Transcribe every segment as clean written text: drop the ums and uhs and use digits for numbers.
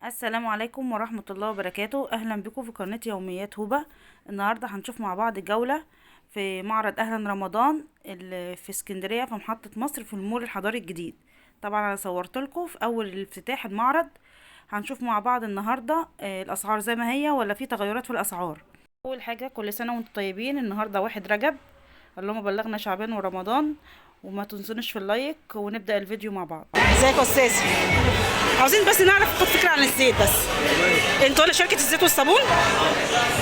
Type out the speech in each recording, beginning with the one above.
السلام عليكم ورحمة الله وبركاته. اهلا بكم في قناة يوميات هبة. النهاردة هنشوف مع بعض جولة في معرض اهلا رمضان اللي في اسكندرية في محطة مصر في المول الحضاري الجديد. طبعا انا صورت لكم في اول افتتاح المعرض. هنشوف مع بعض النهاردة الاسعار زي ما هي ولا في تغيرات في الاسعار. اول حاجة كل سنة وانتم طيبين. النهاردة 1 رجب، اللهم بلغنا شعبان ورمضان. وما تنسونش في اللايك ونبدأ الفيديو مع بعض. ازيك يا استاذ؟ عاوزين بس نعرف خد فكره عن الزيت بس. انتوا ولا شركه الزيت والصابون؟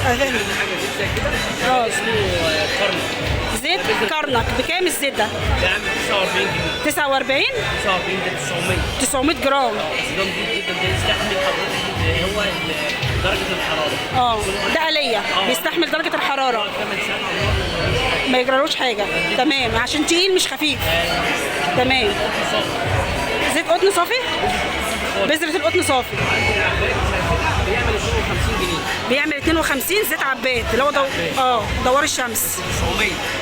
فاهم. اسمه كرنك. زيت كرنك بكام الزيت ده؟ بيعمل 49 جنيه. 49 49 ده 900. 900 جرام. بس ده نضيف جدا، ده يستحمل حضرتك هو درجة الحرارة. ده آلية بيستحمل درجة الحرارة. 8 ساعات ما يجرالوش حاجة. تمام، عشان تقيل مش خفيف. تمام. زيت قطن صافي؟ بذرة القطن صافي. بيعمل 52 جنيه. بيعمل 52 زيت عباد اللي هو دوار الشمس.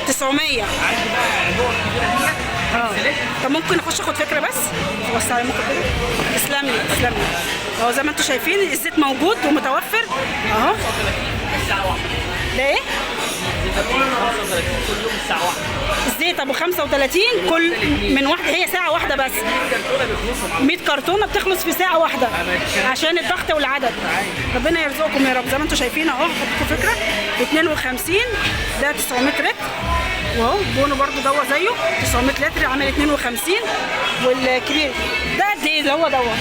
900. عندي بقى نوع كبيرة ديت. طب ممكن اخش اخد فكره بس؟ بص على ممكن كده. تسلم لي تسلم لي. اهو زي ما انتم شايفين الزيت موجود ومتوفر اهو. الساعة 1. ده ايه؟ كل يوم الساعة 1. الزيت ابو 35 كل من واحده، هي ساعه واحده بس. 100 كرتونه بتخلص في ساعه واحده عشان الضغط والعدد. ربنا يرزقكم يا رب. زي ما انتم شايفين اهو، خدتوا فكره. 52 ده 900 لتر، واهو بونو برضو دوت زيه 900 لتر عامل 52. والكبير ده قد ايه اللي هو دوت؟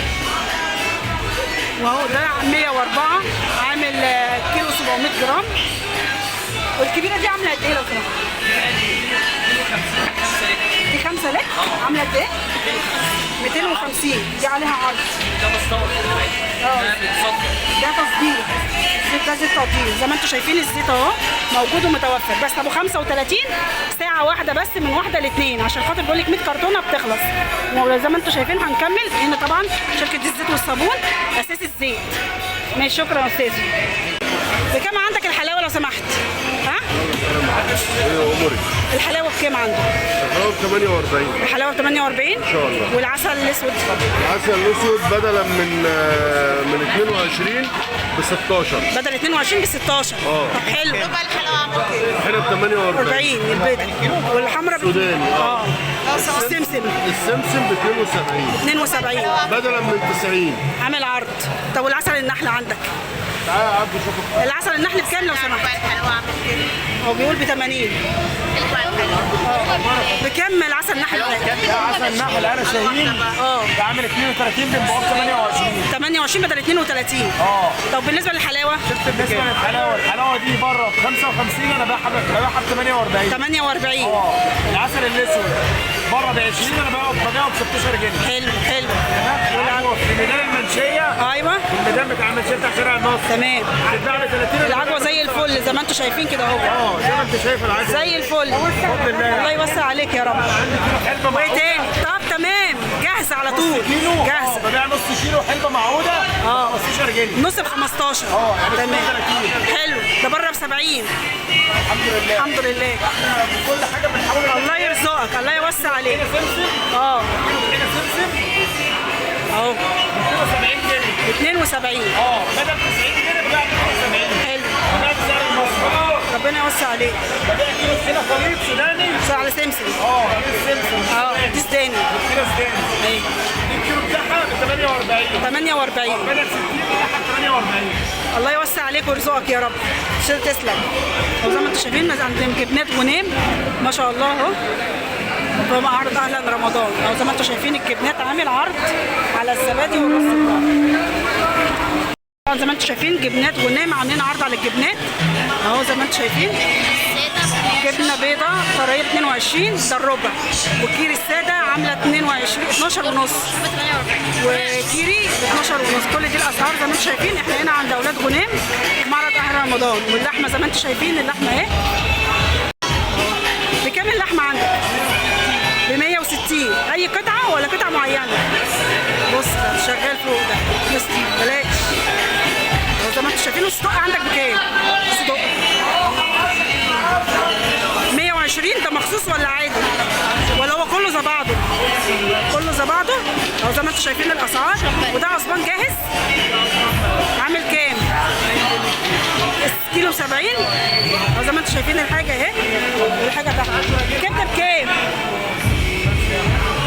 واهو ده 104 عامل كيلو 700 جرام. والكبيره دي عامله قد ايه لو سمحت؟ دي 5 لتر عامله قد ايه؟ 250. دي عليها عرض. ده مستورد. ده تصدير. الزيت ده زيت تصدير. زي ما انتم شايفين الزيت اهو موجود ومتوفر، بس ابو 35 ساعه واحده بس من واحده لاثنين، عشان خاطر بقول لك 100 كرتونه بتخلص. وزي ما انتم شايفين هنكمل هنا. طبعا شركه الزيت والصابون اساس الزيت. ماشي، شكرا يا استاذي. بكام عندك الحلاوه لو سمحت؟ ها؟ الحلاوه بكام عندك؟ الحلاوه ب 48. الحلاوه ب 48 ان شاء الله. والعسل الاسود؟ العسل الاسود بدلا من 22 ب 16. بدل 22 ب 16. طب حلو. ربع الحلاوه عامل كام؟ احنا ب 48. 40 البيضه. والحمراء السوداني. السمسم السمسم ب 72. 72 بدلا من 90. عامل عرض. طب والعسل النحل عندك؟ تعالى يا عبد شوف العسل النحل بكام لو ربع سمحت؟ الحلاوه عامل كام؟ هو بيقول ب 80. ربع الحلاوه بكام العسل النحل؟ ده عسل نحل انا شاهين. ده عامل 32 بنبقى 28. 28 بدل 32. طب بالنسبه للحلاوه؟ بالنسبه للحلاوه، الحلاوه دي بره ب 55، انا ببيعها ب 48. 48. العسل الاسود بره ب 20، انا ببيعه ب 16 جنيه. حلو حلو. والعجوه في ميدان المنشيه. ايوه الميدان بتاع المنشيه بتاع شارع النصر. تمام. بتتباع ب 30. العجوه زي الفل زي ما انتم شايفين كده اهو. زي ما انت شايف العجوه زي الفل. بفضل الله. الله يوسع عليك يا رب. عندي كيلو حلبه وايه معوده. تاني؟ طب تمام، جاهزه على طول. نص كيلو. جاهزه. ببيع نص كيلو حلبه معوده ب 15 جنيه. نص ب 15. يعني تمام 32. حلو. ده بره ب 70. الحمد لله. الحمد لله. كل حاجه بنحاول. الله يرزقك، الله يوسع عليك. سمسم. هنا سمسم اهو 72 جنيه. 72. بدل 90 جنيه ببيع 72. حلو. ببيع بسعر المصري. ربنا يوسع عليك. ببيع كيلو هنا خليط سوداني. بس على سمسم. دي السمسم. دي سوداني. كيلو سوداني. ايوه دي الكيلو بتاعها ب 48. 48. بدل 60 ببيعها ب 48. الله يوسع عليك ويرزقك يا رب. تسلم. وزي ما انتم شايفين عند جبنات غنيم ما شاء الله اهو. في معرض اهلا رمضان. او زي ما انتم شايفين الجبنات عامل عرض على الزبادي والرز بتاعه. زي ما انتم شايفين جبنات غنيم عاملين عرض على الجبنات اهو. زي ما انتم شايفين جبنه بيضه طريه 22 ده الربع. وكيري الساده عامله 22 12 ونص. وكيري 12 ونص. كل دي الاسعار زي ما انتم شايفين. احنا هنا عند اولاد غنيم في معرض اهل رمضان. واللحمه زي ما انتم شايفين اللحمه اهي. بكام اللحمه عندك؟ ب 160. اي قطعه ولا قطعه معينه؟ بص ده شغال فوق ده. بلاش. زي ما انتم شايفين. الصدق عندك بكام؟ الصدق 120. ده مخصوص ولا عادي؟ ولا هو كله زي بعضه؟ كله زي بعضه. اهو زي ما انتم شايفين الاسعار. وده عصبان جاهز انتوا شايفين الحاجه اهي، والحاجه تحت. الكبده بكام؟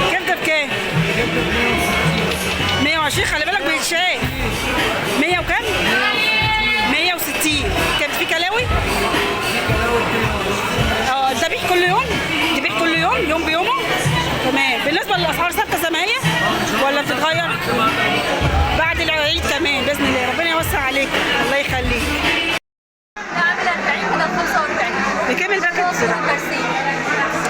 الكبده بكام؟ 120. خلي بالك بيتشاف. 100 وكام؟ 160. كان في كلاوي؟ ذبيح كل يوم؟ ذبيح كل يوم، يوم بيومه؟ تمام. بالنسبه للاسعار ثابته زي ما هي ولا بتتغير؟ بعد العيد كمان باذن الله. ربنا يوسع عليك، الله يخليك. نعمل 40 كده 45. بكام الباكت ده؟ برسيم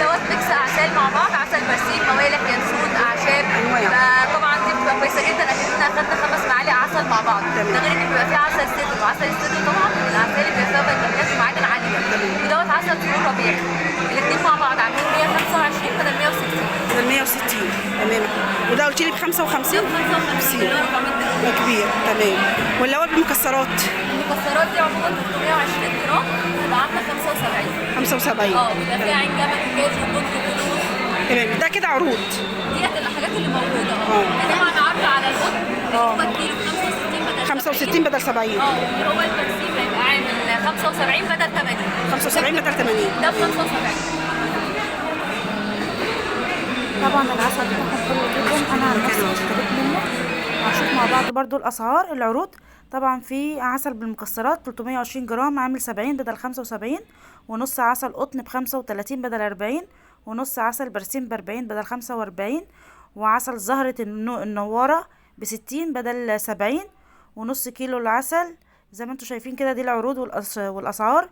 دوت ميكس اعشاب مع بعض، عسل برسيم، موالح، ينسون، اعشاب. فطبعا دي بتبقى كويسه جدا اكننا اخدنا 5 معالق عسل مع بعض. ده غير ان بيبقى فيه عسل سدر، وعسل السدر طبعا من الاعشاب اللي فيها فيتامينات ومعادن عاليه. ودوت عسل طيور ربيع. الاثنين مع بعض عاملين 125 بدل 160. بدل 160. تمام. وده قلت لي ب 55؟ 55 كيلو 400 جرام. ده كبير. تمام. واللي هو بالمكسرات؟ المكسرات دي عموما 320 جرام بتبقى عامله 75. 75. بيبقى فيها عين جمل وكاجو وبندق وكلوس. تمام. ده كده عروض. ديت الحاجات اللي موجوده. طبعا عرض على القطن اللي هو الكيلو ب 65 بدل 65 بدل 70. اللي هو البرسيم هيبقى عامل 75 بدل 80. 75 بدل 80. ده ب 75. طبعا العسل بتاعهم حلو جدا، انا عن نفسي اشتريت منه. هنشوف مع بعض برضو الاسعار العروض. طبعا في عسل بالمكسرات 320 جرام عامل 70 بدل 75، ونص عسل قطن ب35 بدل 40، ونص عسل برسيم ب40 بدل 45، وعسل زهرة النوارة ب60 بدل 70، ونص كيلو العسل زي ما انتوا شايفين كده. دي العروض والاسعار.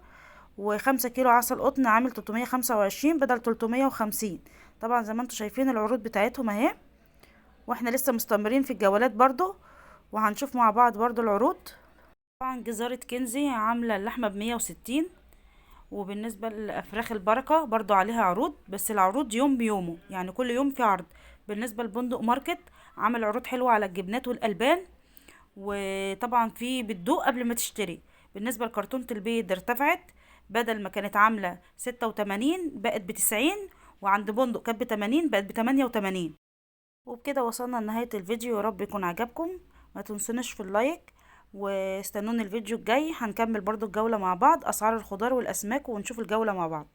و5 كيلو عسل قطن عامل 325 بدل 350. طبعا زي ما انتوا شايفين العروض بتاعتهم اهي، واحنا لسه مستمرين في الجولات برضو، وهنشوف مع بعض برضو العروض. طبعا جزارة كنزي عاملة اللحمة ب160. وبالنسبة لأفراخ البركة برضو عليها عروض، بس العروض يوم بيومه، يعني كل يوم في عرض. بالنسبة لبندق ماركت عامل عروض حلوة على الجبنات والألبان، وطبعا في بتدوق قبل ما تشتري. بالنسبة لكرتونة البيض ارتفعت، بدل ما كانت عاملة 86 بقت ب90، وعند بندق كانت ب80 بقت ب88. وبكده وصلنا لنهاية الفيديو، يا رب يكون عجبكم. ما تنسونش في اللايك، واستنوني الفيديو الجاي هنكمل برضو الجولة مع بعض، اسعار الخضار والاسماك، ونشوف الجولة مع بعض.